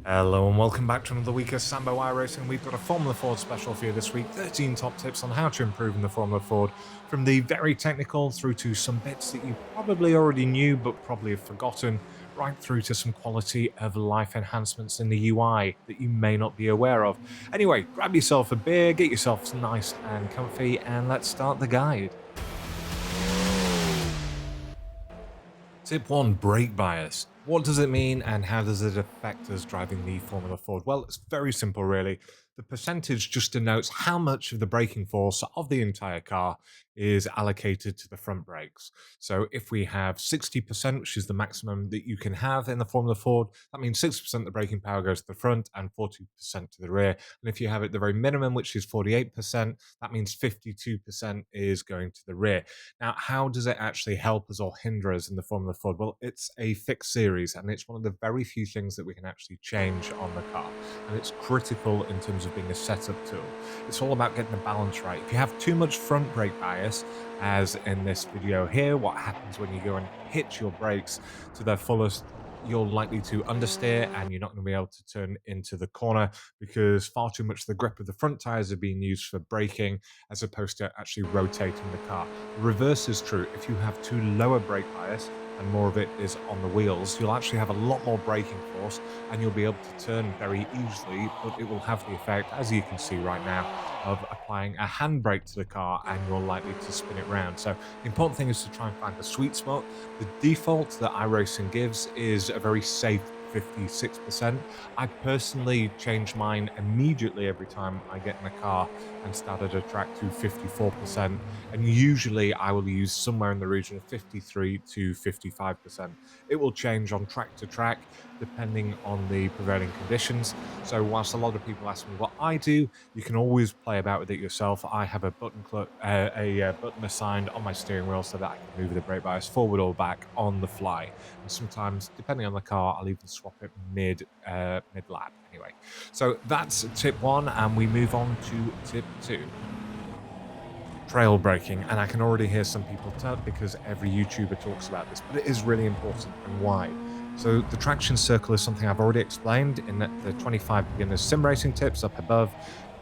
Hello and welcome back to another week of Sambo iRacing. We've got a Formula Ford special for you this week. 13 top tips on how to improve in the Formula Ford, from the very technical through to some bits that you probably already knew but probably have forgotten, right through to some quality of life enhancements in the UI that you may not be aware of. Anyway, grab yourself a beer, get yourself nice and comfy, and let's start the guide. Tip 1, brake bias. What does it mean and how does it affect us driving the Formula Ford? Well, it's very simple, really. The percentage just denotes how much of the braking force of the entire car is allocated to the front brakes. So if we have 60%, which is the maximum that you can have in the Formula Ford, that means 60% of the braking power goes to the front and 40% to the rear. And if you have it the very minimum, which is 48%, that means 52% is going to the rear. Now, how does it actually help us or hinder us in the Formula Ford? Well, it's a fixed series, and it's one of the very few things that we can actually change on the car. And it's critical in terms of being a setup tool. It's all about getting the balance right. If you have too much front brake bias, as in this video here, what happens when you go and hit your brakes to their fullest, you're likely to understeer and you're not going to be able to turn into the corner because far too much of the grip of the front tires are being used for braking as opposed to actually rotating the car. The reverse is true. If you have too low a brake bias and more of it is on the wheels, you'll actually have a lot more braking force and you'll be able to turn very easily, but it will have the effect, as you can see right now, of applying a handbrake to the car and you're likely to spin it round. So the important thing is to try and find the sweet spot. The default that iRacing gives is a very safe 56%. I personally change mine immediately every time I get in a car and start at a track to 54%. And usually I will use somewhere in the region of 53 to 55%. It will change on track to track depending on the prevailing conditions. So whilst a lot of people ask me what I do, you can always play about with it yourself. I have a button assigned on my steering wheel so that I can move the brake bias forward or back on the fly. And sometimes, depending on the car, I'll even swap it mid lap. Anyway, so that's tip 1, and we move on to tip 2. Trail braking, and I can already hear some people tell because every YouTuber talks about this, but it is really important. And why? So the traction circle is something I've already explained in the 25 beginners sim racing tips up above,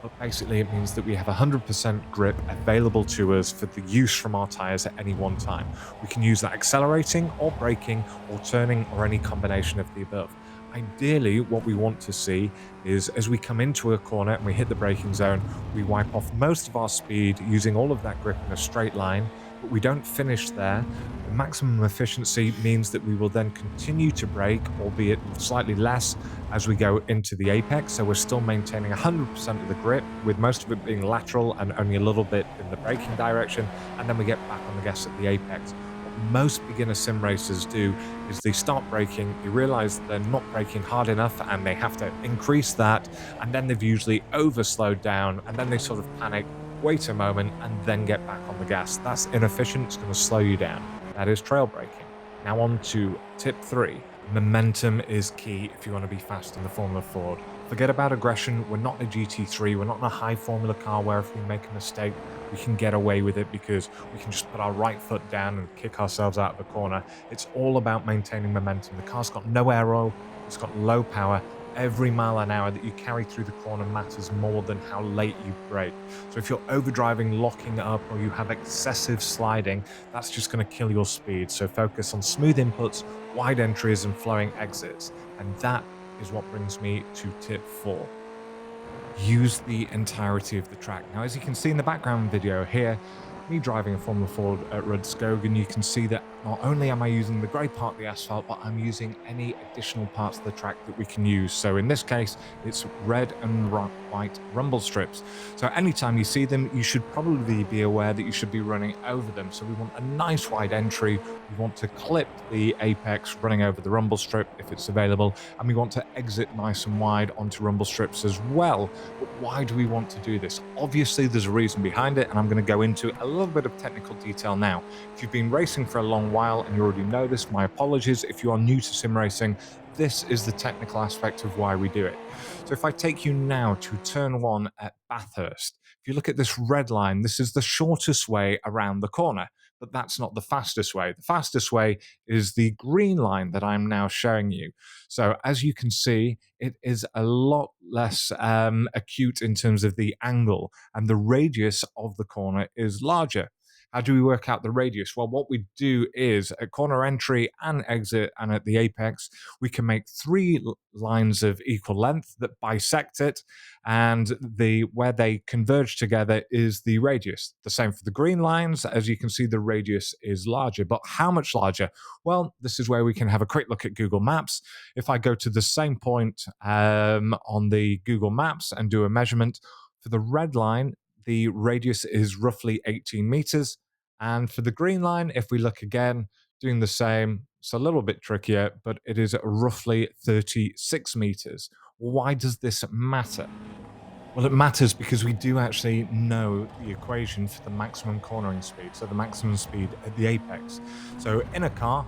but basically it means that we have 100% grip available to us for the use from our tires at any one time. We can use that accelerating or braking or turning or any combination of the above. Ideally, what we want to see is as we come into a corner and we hit the braking zone, we wipe off most of our speed using all of that grip in a straight line, but we don't finish there. The maximum efficiency means that we will then continue to brake, albeit slightly less, as we go into the apex. So we're still maintaining 100% of the grip, with most of it being lateral and only a little bit in the braking direction, and then we get back on the gas at the apex. What most beginner sim racers do is they start braking, they realize they're not braking hard enough and they have to increase that, and then they've usually over slowed down, and then they sort of panic, wait a moment, and then get back on the gas. That's inefficient, it's going to slow you down. That is trail braking. Now on to tip 3. Momentum is key if you want to be fast in the Formula Ford. Forget about aggression. We're not in a GT3. We're not in a high formula car where if we make a mistake, we can get away with it because we can just put our right foot down and kick ourselves out of the corner. It's all about maintaining momentum. The car's got no aero. It's got low power. Every mile an hour that you carry through the corner matters more than how late you brake. So if you're overdriving, locking up, or you have excessive sliding, that's just going to kill your speed. So focus on smooth inputs, wide entries, and flowing exits. And that is what brings me to tip 4. Use the entirety of the track. Now, as you can see in the background video here, me driving a Formula Ford at Rudskogen, you can see that not only am I using the grey part of the asphalt, but I'm using any additional parts of the track that we can use. So in this case, it's red and white rumble strips. So anytime you see them, you should probably be aware that you should be running over them. So we want a nice wide entry. We want to clip the apex running over the rumble strip if it's available, and we want to exit nice and wide onto rumble strips as well. But why do we want to do this? Obviously, there's a reason behind it, and I'm going to go into a little bit of technical detail now. If you've been racing for a long while and you already know this, my apologies. If you are new to sim racing, this is the technical aspect of why we do it. So if I take you now to turn 1 at Bathurst, if you look at this red line, this is the shortest way around the corner. but that's not the fastest way. The fastest way is the green line that I'm now showing you. So as you can see, it is a lot less acute in terms of the angle, and the radius of the corner is larger. How do we work out the radius? Well, what we do is at corner entry and exit and at the apex, we can make three lines of equal length that bisect it, and where they converge together is the radius. The same for the green lines. As you can see, the radius is larger, but how much larger? Well, this is where we can have a quick look at Google Maps. If I go to the same point on the Google Maps and do a measurement, for the red line, the radius is roughly 18 meters. And for the green line, if we look again, doing the same, it's a little bit trickier, but it is roughly 36 meters. Why does this matter? Well, it matters because we do actually know the equation for the maximum cornering speed, so the maximum speed at the apex. So in a car,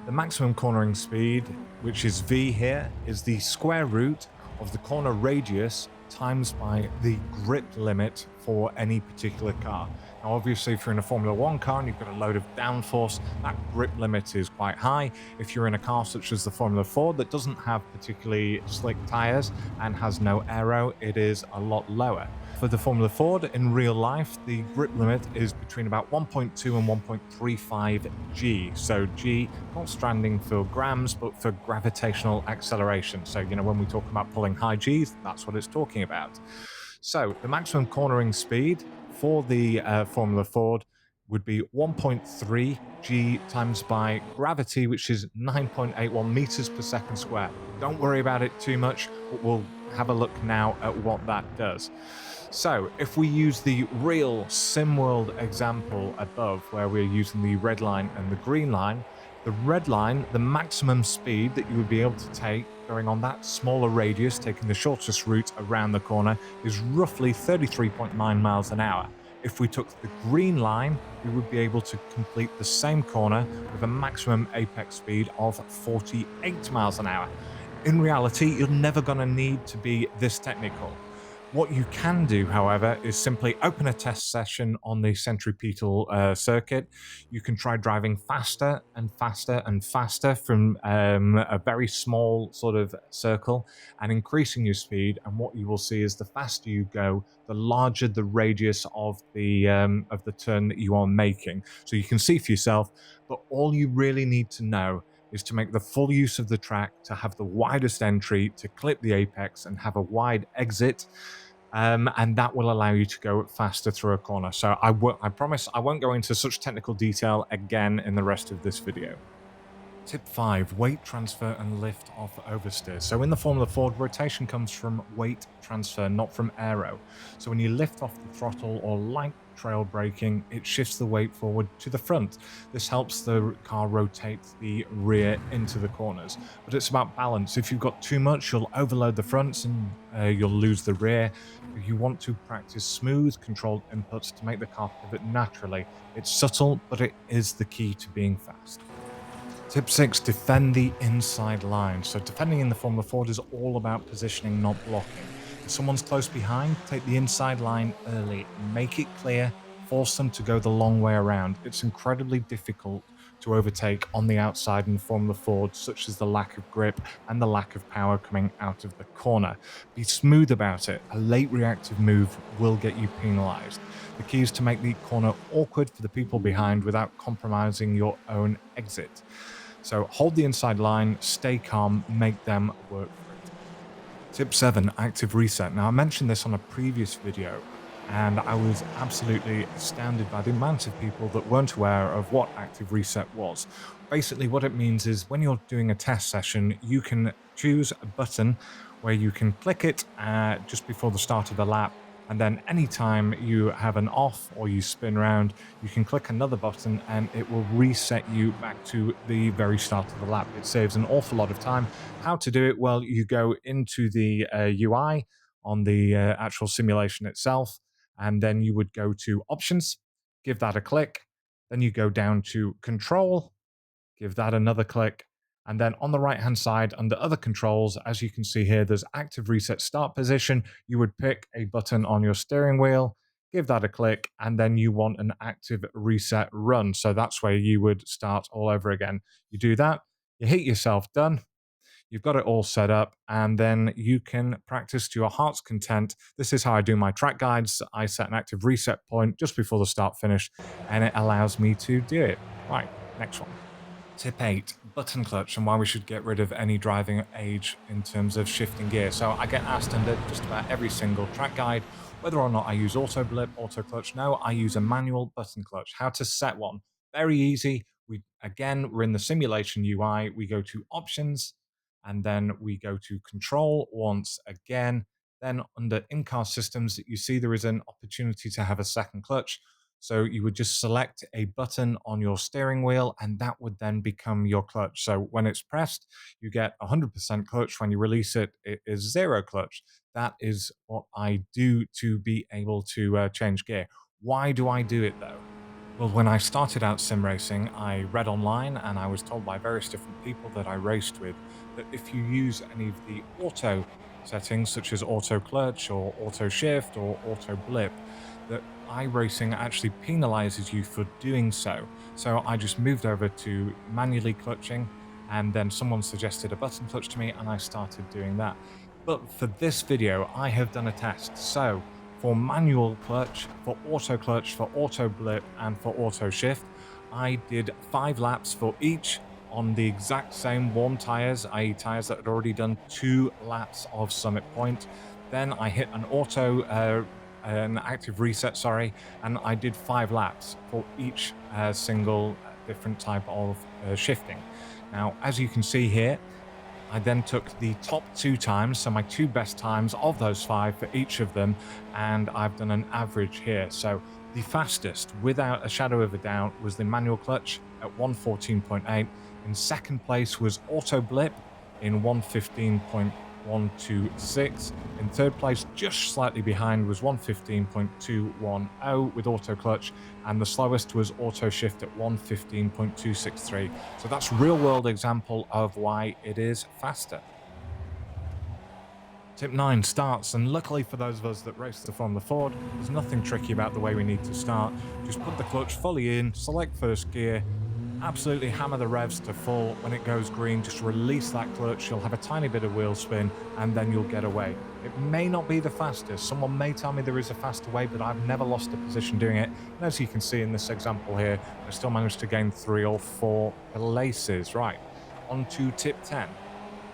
the maximum cornering speed, which is V here, is the square root of the corner radius times by the grip limit for any particular car. Now, obviously, if you're in a Formula One car and you've got a load of downforce, that grip limit is quite high. If you're in a car such as the Formula Ford that doesn't have particularly slick tires and has no aero, it is a lot lower. For the Formula Ford, in real life, the grip limit is between about 1.2 and 1.35 G. So G, not standing for grams, but for gravitational acceleration. So, when we talk about pulling high Gs, that's what it's talking about. So the maximum cornering speed for the Formula Ford would be 1.3 G times by gravity, which is 9.81 meters per second square. Don't worry about it too much, but we'll have a look now at what that does. So if we use the real SimWorld example above, where we're using the red line and the green line, the red line, the maximum speed that you would be able to take going on that smaller radius, taking the shortest route around the corner, is roughly 33.9 miles an hour. If we took the green line, we would be able to complete the same corner with a maximum apex speed of 48 miles an hour. In reality, you're never going to need to be this technical. What you can do, however, is simply open a test session on the centripetal circuit. You can try driving faster and faster and faster from a very small sort of circle and increasing your speed. And what you will see is the faster you go, the larger the radius of the turn that you are making. So you can see for yourself, but all you really need to know is to make the full use of the track, to have the widest entry, to clip the apex and have a wide exit. And that will allow you to go faster through a corner. So I promise I won't go into such technical detail again in the rest of this video. Tip 5, weight transfer and lift off oversteer. So in the Formula Ford, rotation comes from weight transfer, not from aero. So when you lift off the throttle or light trail braking, it shifts the weight forward to the front. This helps the car rotate the rear into the corners. But it's about balance. If you've got too much, you'll overload the fronts and you'll lose the rear. If you want to practice smooth, controlled inputs to make the car pivot naturally, it's subtle, but it is the key to being fast. Tip 6, defend the inside line. So defending in the Formula Ford is all about positioning, not blocking. If someone's close behind, take the inside line early, make it clear, force them to go the long way around. It's incredibly difficult to overtake on the outside in the Formula Ford, such as the lack of grip and the lack of power coming out of the corner. Be smooth about it. A late reactive move will get you penalized. The key is to make the corner awkward for the people behind without compromising your own exit. So hold the inside line, stay calm, make them work for it. Tip 7, active reset. Now I mentioned this on a previous video and I was absolutely astounded by the amount of people that weren't aware of what active reset was. Basically what it means is when you're doing a test session, you can choose a button where you can click it just before the start of the lap. And then anytime you have an off or you spin around, you can click another button and it will reset you back to the very start of the lap. It saves an awful lot of time. How to do it? Well, you go into the UI on the actual simulation itself, and then you would go to options, give that a click. Then you go down to control, give that another click. And then on the right-hand side, under other controls, as you can see here, there's active reset start position. You would pick a button on your steering wheel, give that a click, and then you want an active reset run. So that's where you would start all over again. You do that, you hit yourself done, you've got it all set up, and then you can practice to your heart's content. This is how I do my track guides. I set an active reset point just before the start finish, and it allows me to do it. Right, next one. Tip 8, button clutch, and why we should get rid of any driving age in terms of shifting gear. So I get asked under just about every single track guide whether or not I use auto blip, auto clutch. No, I use a manual button clutch. How to set one? Very easy. We're in the simulation UI. We go to options, and then we go to control once again. Then under in-car systems, you see there is an opportunity to have a second clutch. So you would just select a button on your steering wheel, and that would then become your clutch. So when it's pressed, you get 100% clutch. When you release it, it is zero clutch. That is what I do to be able to change gear. Why do I do it though? Well, when I started out sim racing, I read online and I was told by various different people that I raced with that if you use any of the auto settings, such as auto clutch or auto shift or auto blip, that iRacing actually penalizes you for doing so. So I just moved over to manually clutching, and then someone suggested a button clutch to me, and I started doing that. But for this video, I have done a test. So for manual clutch, for auto blip, and for auto shift, I did 5 laps for each on the exact same warm tires, i.e. tires that had already done 2 laps of Summit Point. Then I hit an active reset, sorry, and I did 5 laps for each single different type of shifting. Now, as you can see here, I then took the top 2 times, so my 2 best times of those 5 for each of them, and I've done an average here. So the fastest, without a shadow of a doubt, was the manual clutch at 114.8. In second place was auto blip in 115.126. In third place, just slightly behind, was 115.210 with auto clutch, and the slowest was auto shift at 115.263. So that's real world example of why it is faster. Tip 9, starts, and luckily for those of us that race the Formula Ford, there's nothing tricky about the way we need to start. Just put the clutch fully in, select first gear, absolutely hammer the revs to full. When it goes green, just release that clutch. You'll have a tiny bit of wheel spin, and then you'll get away. It may not be the fastest. Someone may tell me there is a faster way, but I've never lost a position doing it. And as you can see in this example here, I still managed to gain 3 or 4 places. Right, on to tip 10.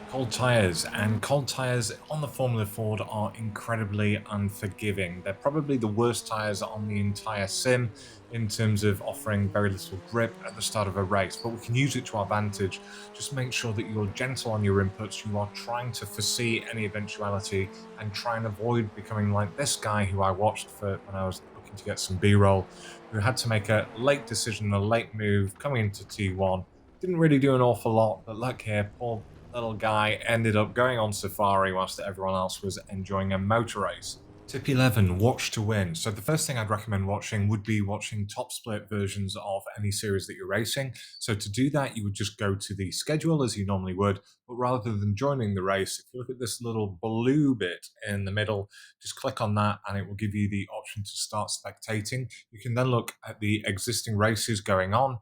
Cold tyres, and cold tyres on the Formula Ford are incredibly unforgiving. They're probably the worst tyres on the entire sim in terms of offering very little grip at the start of a race, but we can use it to our advantage. Just make sure that you're gentle on your inputs, you are trying to foresee any eventuality and try and avoid becoming like this guy who I watched for when I was looking to get some B-roll, who had to make a late decision, a late move coming into T1. Didn't really do an awful lot, but look here, poor little guy ended up going on safari whilst everyone else was enjoying a motor race. Tip 11, watch to win. So the first thing I'd recommend watching would be watching top split versions of any series that you're racing. So to do that, you would just go to the schedule as you normally would, but rather than joining the race, if you look at this little blue bit in the middle, just click on that and it will give you the option to start spectating. You can then look at the existing races going on,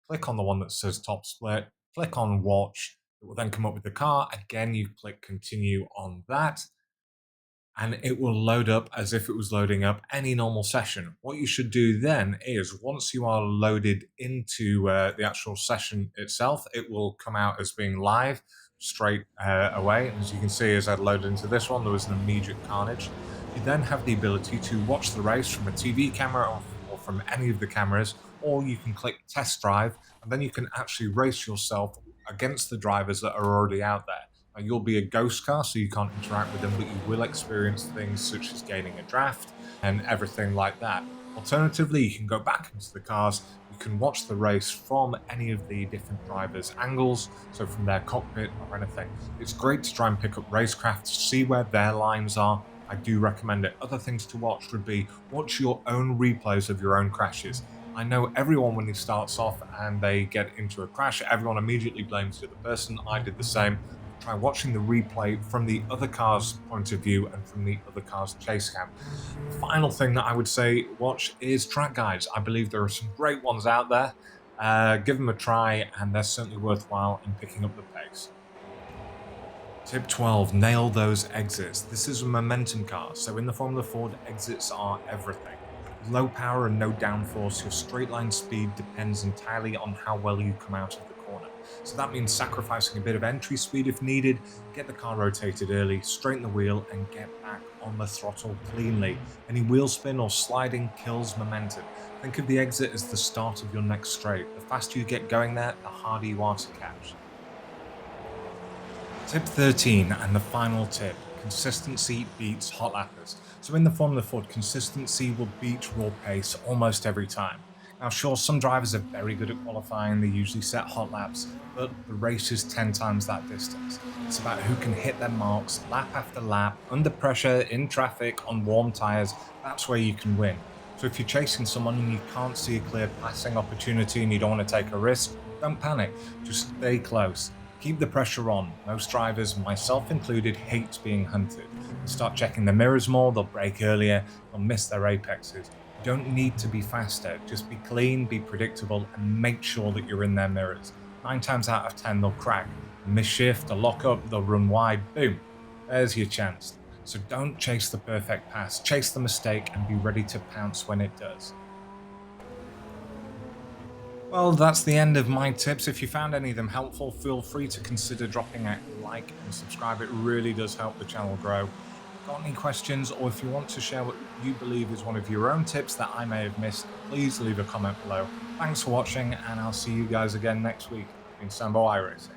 click on the one that says top split, click on watch. It will then come up with the car. Again, you click continue on that, and it will load up as if it was loading up any normal session. What you should do then is, once you are loaded into the actual session itself, it will come out as being live straight away. And as you can see, as I loaded into this one, there was an immediate carnage. You then have the ability to watch the race from a TV camera or from any of the cameras, or you can click test drive, and then you can actually race yourself against the drivers that are already out there. Now, you'll be a ghost car, so you can't interact with them, but you will experience things such as gaining a draft and everything like that. Alternatively, you can go back into the cars, you can watch the race from any of the different drivers' angles, so from their cockpit or anything. It's great to try and pick up Racecraft to see where their lines are. I do recommend it. Other things to watch would be watch your own replays of your own crashes. I know everyone, when he starts off and they get into a crash, everyone immediately blames the other person. I did the same. try watching the replay from the other car's point of view and from the other car's chase cam. The final thing that I would say watch is track guides. I believe there are some great ones out there. Give them a try, and they're certainly worthwhile in picking up the pace. Tip 12, nail those exits. This is a momentum car, so in the Formula Ford, exits are everything. With low power and no downforce, your straight line speed depends entirely on how well you come out of the corner. So that means sacrificing a bit of entry speed if needed, get the car rotated early, straighten the wheel, and get back on the throttle cleanly. Any wheel spin or sliding kills momentum. Think of the exit as the start of your next straight. The faster you get going there, the harder you are to catch. Tip 13, and the final tip, consistency beats hot lappers. So in the Formula Ford, consistency will beat raw pace almost every time. Now sure, some drivers are very good at qualifying, they usually set hot laps, but the race is 10 times that distance. It's about who can hit their marks lap after lap, under pressure, in traffic, on warm tyres. That's where you can win. So if you're chasing someone and you can't see a clear passing opportunity and you don't want to take a risk, don't panic, just stay close. Keep the pressure on. Most drivers, myself included, hate being hunted. They start checking their mirrors more, they'll brake earlier, they'll miss their apexes. You don't need to be faster, just be clean, be predictable, and make sure that you're in their mirrors. 9 times out of 10 they'll crack. A misshift, a lock up, they'll run wide, boom, there's your chance. So don't chase the perfect pass, chase the mistake and be ready to pounce when it does. Well, that's the end of my tips. If you found any of them helpful, feel free to consider dropping a like and subscribe. It really does help the channel grow. Got any questions, or if you want to share what you believe is one of your own tips that I may have missed, please leave a comment below. Thanks for watching, and I'll see you guys again next week. It's been Sambo iRacing.